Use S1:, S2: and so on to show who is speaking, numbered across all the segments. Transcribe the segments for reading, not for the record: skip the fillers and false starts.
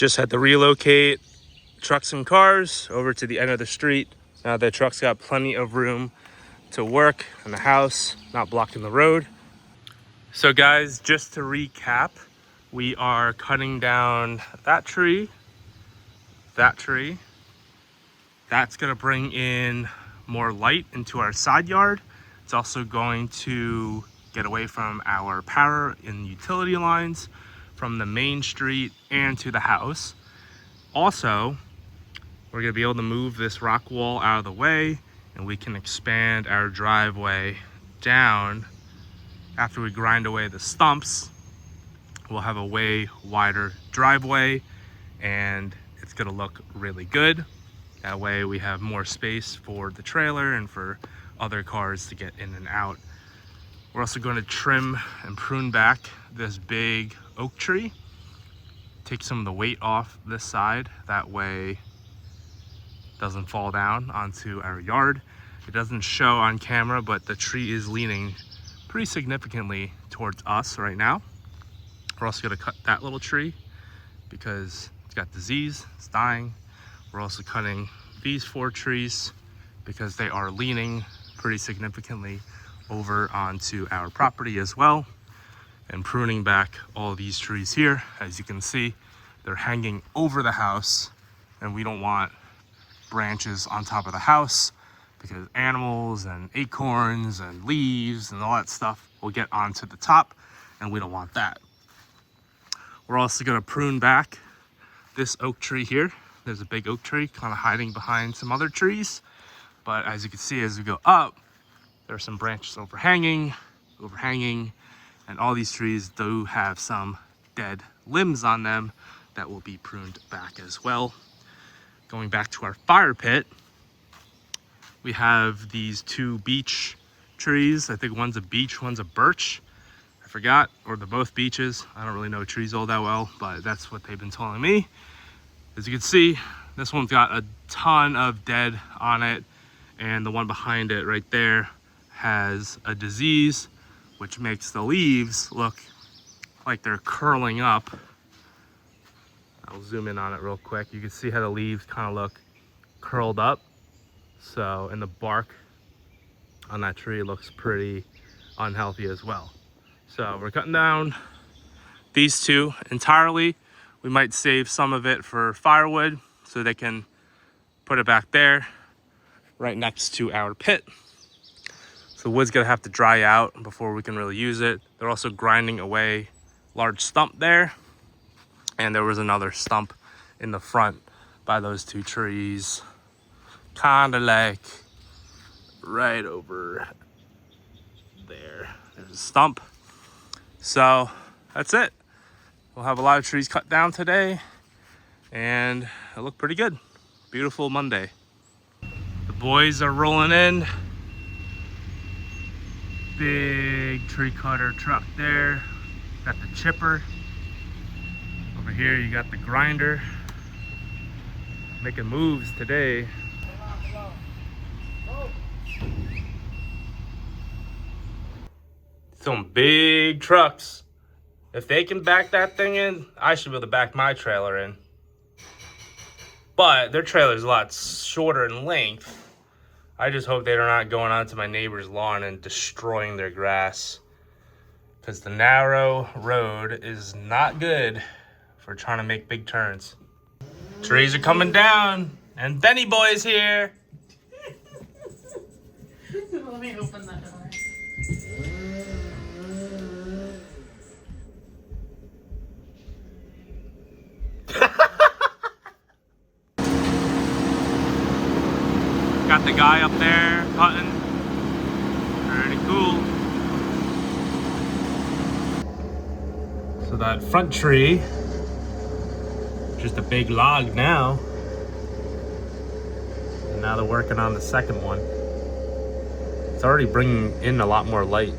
S1: Just had to relocate trucks and cars over to the end of the street. Now the truck's got plenty of room to work in the house, not blocking the road. So guys, just to recap, we are cutting down that tree. That's gonna bring in more light into our side yard. It's also going to get away from our power and utility lines from the main street and to the house. Also, we're gonna be able to move this rock wall out of the way, and we can expand our driveway down. After we grind away the stumps, we'll have a way wider driveway, and it's gonna look really good. That way we have more space for the trailer and for other cars to get in and out. We're also going to trim and prune back this big oak tree. Take some of the weight off this side. That way it doesn't fall down onto our yard. It doesn't show on camera, but the tree is leaning pretty significantly towards us right now. We're also going to cut that little tree because it's got disease, it's dying. We're also cutting these 4 trees because they are leaning pretty significantly over onto our property as well, and pruning back all these trees here. As you can see, they're hanging over the house, and we don't want branches on top of the house because animals and acorns and leaves and all that stuff will get onto the top, and we don't want that. We're also going to prune back this oak tree here. There's a big oak tree kind of hiding behind some other trees, but as you can see, as we go up, there are some branches overhanging, and all these trees do have some dead limbs on them that will be pruned back as well. Going back to our fire pit, we have these 2 beech trees. I think one's a beech, one's a birch. I forgot, or they're both beeches. I don't really know trees all that well, but that's what they've been telling me. As you can see, this one's got a ton of dead on it, and the one behind it right there has a disease, which makes the leaves look like they're curling up. I'll zoom in on it real quick. You can see how the leaves kind of look curled up. So, and the bark on that tree looks pretty unhealthy as well. So we're cutting down these 2 entirely. We might save some of it for firewood so they can put it back there right next to our pit. So the wood's gonna have to dry out before we can really use it. They're also grinding away large stump there. And there was another stump in the front by those 2 trees. Kind of like right over there. There's a stump. So that's it. We'll have a lot of trees cut down today, and it looked pretty good. Beautiful Monday. The boys are rolling in. Big tree cutter truck there. Got the chipper. Over here you got the grinder. Making moves today. Some big trucks. If they can back that thing in, I should be able to back my trailer in. But their trailer's a lot shorter in length. I just hope they're not going onto my neighbor's lawn and destroying their grass, because the narrow road is not good for trying to make big turns. Trees are coming down, and Benny Boy's here.
S2: Let me open that door.
S1: Got the guy up there cutting. Pretty cool. So that front tree, just a big log now. And now they're working on the second one. It's already bringing in a lot more light.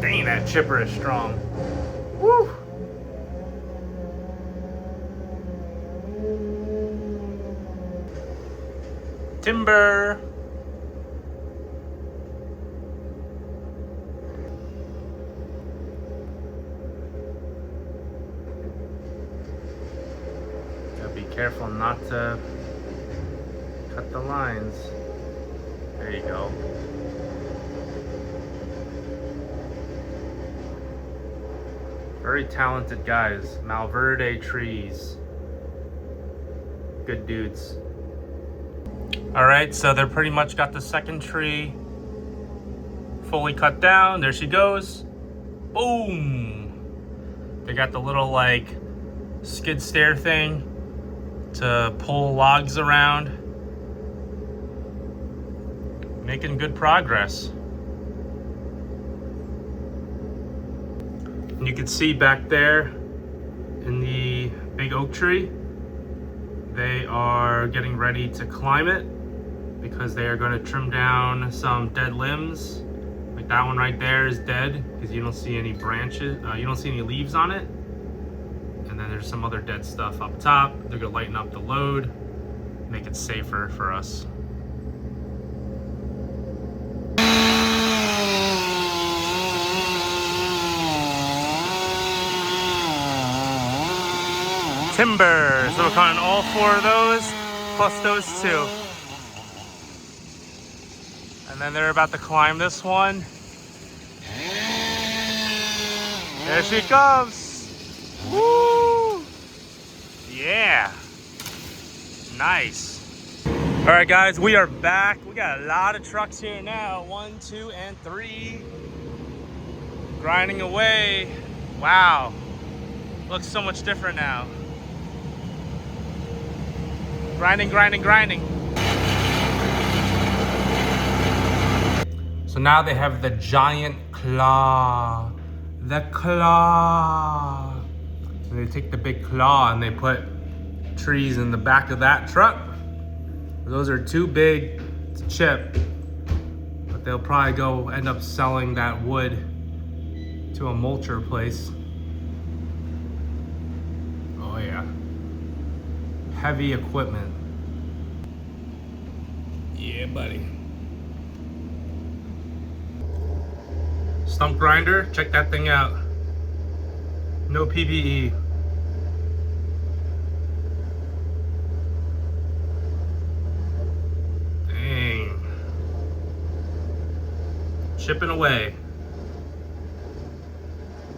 S1: Dang, that chipper is strong. Woo! Timber. Gotta be careful not to cut the lines. There you go. Very talented guys. Malverde trees. Good dudes. All right, so they're pretty much got the second tree fully cut down. There she goes. Boom. They got the little like skid steer thing to pull logs around. Making good progress. And you can see back there in the big oak tree, they are getting ready to climb it because they are going to trim down some dead limbs. Like that one right there is dead because you don't see any branches, you don't see any leaves on it. And then there's some other dead stuff up top. They're going to lighten up the load, make it safer for us. Timber. So we're counting all 4 of those, plus those 2. And then they're about to climb this one. There she comes. Woo! Yeah. Nice. All right, guys, we are back. We got a lot of trucks here now. 1, 2, and 3. Grinding away. Wow. Looks so much different now. Grinding, grinding, grinding. So now they have the giant claw. The claw. And they take the big claw and they put trees in the back of that truck. Those are too big to chip, but they'll probably go end up selling that wood to a mulcher place. Oh yeah. Heavy equipment. Yeah, buddy. Stump grinder, check that thing out. No PPE. Dang. Chipping away.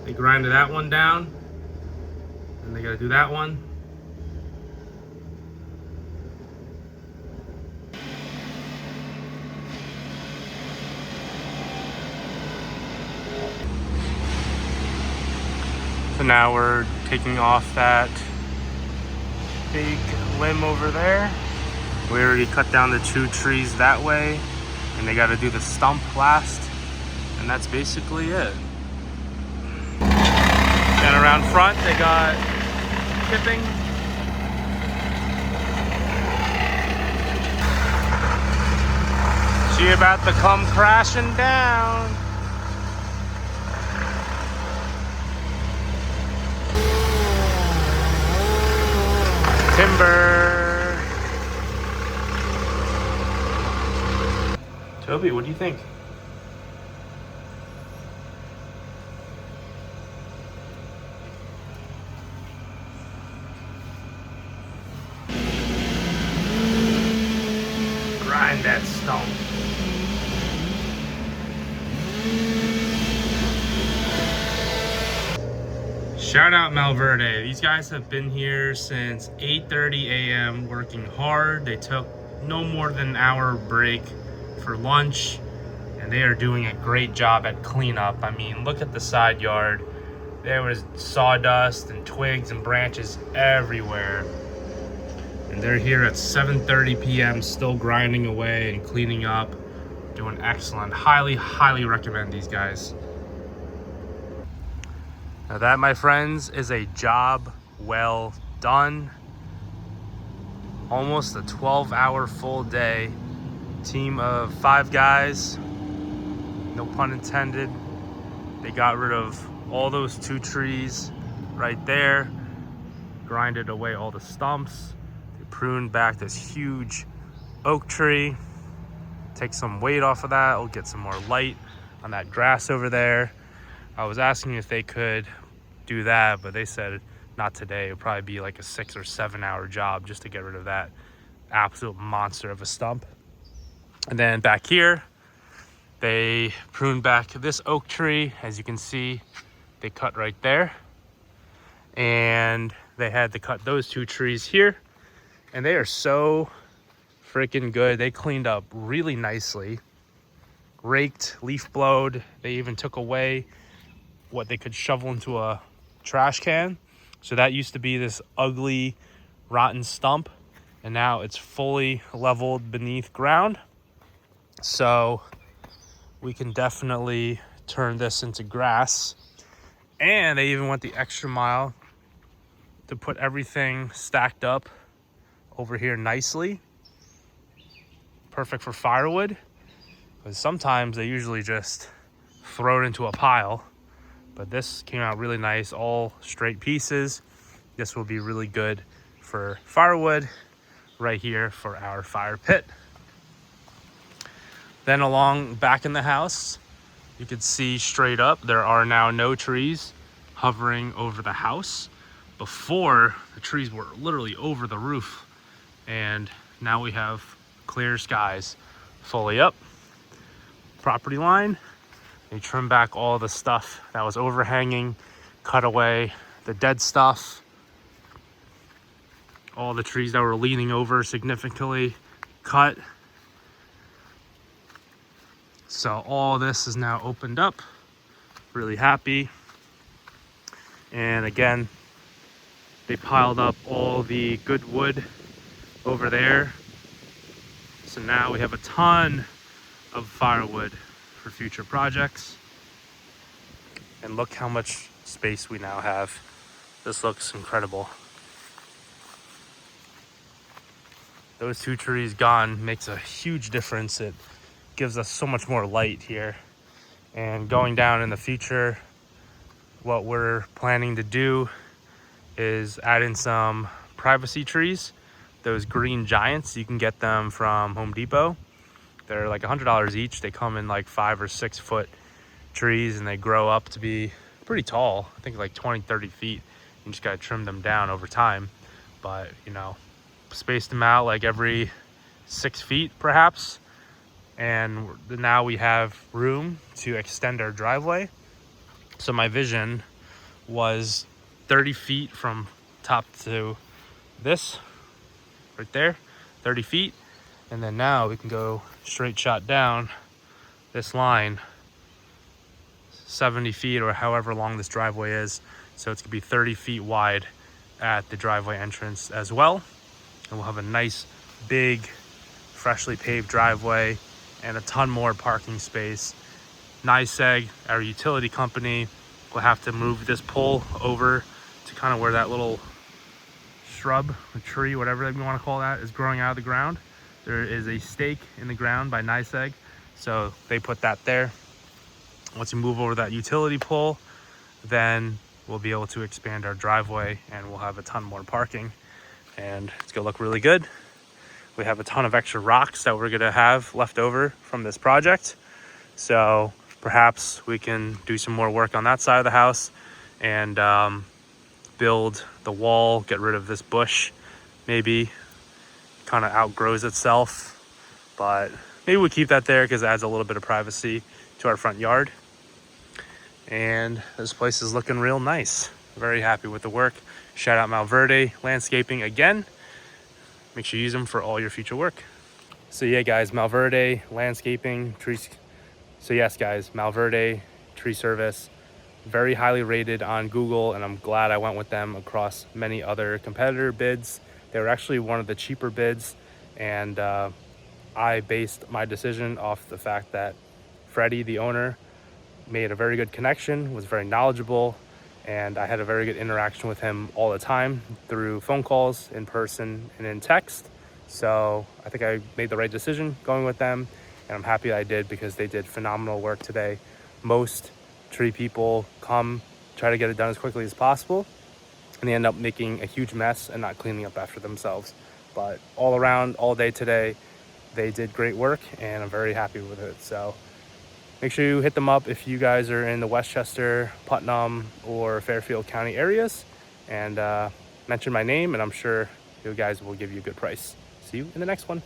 S1: They grinded that one down, and they gotta do that one. So now we're taking off that big limb over there. We already cut down the 2 trees that way, and they got to do the stump last, and that's basically it. And around front, they got tipping. She about to come crashing down. Timber. Toby, what do you think? Grind that stump. Shout out Malverde. These guys have been here since 8:30 a.m. working hard. They took no more than an hour break for lunch, and they are doing a great job at cleanup. I mean, look at the side yard. There was sawdust and twigs and branches everywhere. And they're here at 7:30 p.m. still grinding away and cleaning up. Doing excellent. Highly, highly recommend these guys. Now that, my friends, is a job well done. Almost a 12-hour full day. Team of 5 guys, no pun intended. They got rid of all those 2 trees right there, grinded away all the stumps. They pruned back this huge oak tree, take some weight off of that. We'll get some more light on that grass over there. I was asking if they could do that, but they said not today. It'd probably be like a 6 or 7 hour job just to get rid of that absolute monster of a stump. And then back here, they pruned back this oak tree. As you can see, they cut right there. And they had to cut those 2 trees here. And they are so freaking good. They cleaned up really nicely. Raked, leaf blowed. They even took away what they could shovel into a trash can. So that used to be this ugly, rotten stump. And now it's fully leveled beneath ground. So we can definitely turn this into grass. And they even went the extra mile to put everything stacked up over here nicely. Perfect for firewood. Because sometimes they usually just throw it into a pile. But this came out really nice, all straight pieces. This will be really good for firewood right here for our fire pit. Then along back in the house, you can see straight up, there are now no trees hovering over the house. Before, the trees were literally over the roof. And now we have clear skies fully up. Property line, they trimmed back all the stuff that was overhanging, cut away the dead stuff. All the trees that were leaning over significantly cut. So all this is now opened up. Really happy. And again, they piled up all the good wood over there. So now we have a ton of firewood for future projects. And look how much space we now have. This looks incredible. Those 2 trees gone makes a huge difference. It gives us so much more light here. And going down in the future, what we're planning to do is add in some privacy trees. Those green giants, you can get them from Home Depot. They're like $100 each. They come in like 5 or 6 foot trees and they grow up to be pretty tall. I think like 20, 30 feet. You just gotta trim them down over time. But, you know, space them out like every 6 feet perhaps. And now we have room to extend our driveway. So my vision was 30 feet from top to this right there, 30 feet. And then now we can go straight shot down this line 70 feet or however long this driveway is. So it's gonna be 30 feet wide at the driveway entrance as well. And we'll have a nice big freshly paved driveway and a ton more parking space. NYSEG, our utility company, will have to move this pole over to kind of where that little shrub or tree, whatever you want to call that, is growing out of the ground. There is a stake in the ground by NYSEG, so they put that there. Once we move over that utility pole, then we'll be able to expand our driveway and we'll have a ton more parking and it's gonna look really good. We have a ton of extra rocks that we're gonna have left over from this project. So perhaps we can do some more work on that side of the house and build the wall, get rid of this bush, maybe kind of outgrows itself. But maybe we keep that there because it adds a little bit of privacy to our front yard. And this place is looking real nice. Very happy with the work. Shout out Malverde Landscaping again. Make sure you use them for all your future work. So yeah, guys, Malverde Landscaping trees. So yes, guys, Malverde Tree Service, very highly rated on Google, and I'm glad I went with them across many other competitor bids. They were actually one of the cheaper bids, and I based my decision off the fact that Freddie, the owner, made a very good connection, was very knowledgeable, and I had a very good interaction with him all the time through phone calls, in person, and in text. So I think I made the right decision going with them, and I'm happy I did because they did phenomenal work today. Most tree people come, try to get it done as quickly as possible, and they end up making a huge mess and not cleaning up after themselves. But all around, all day today, They did great work and I'm very happy with it. So make sure you hit them up if you guys are in the Westchester, Putnam, or Fairfield County areas, and mention my name, and I'm sure you guys will give you a good price. See you in the next one.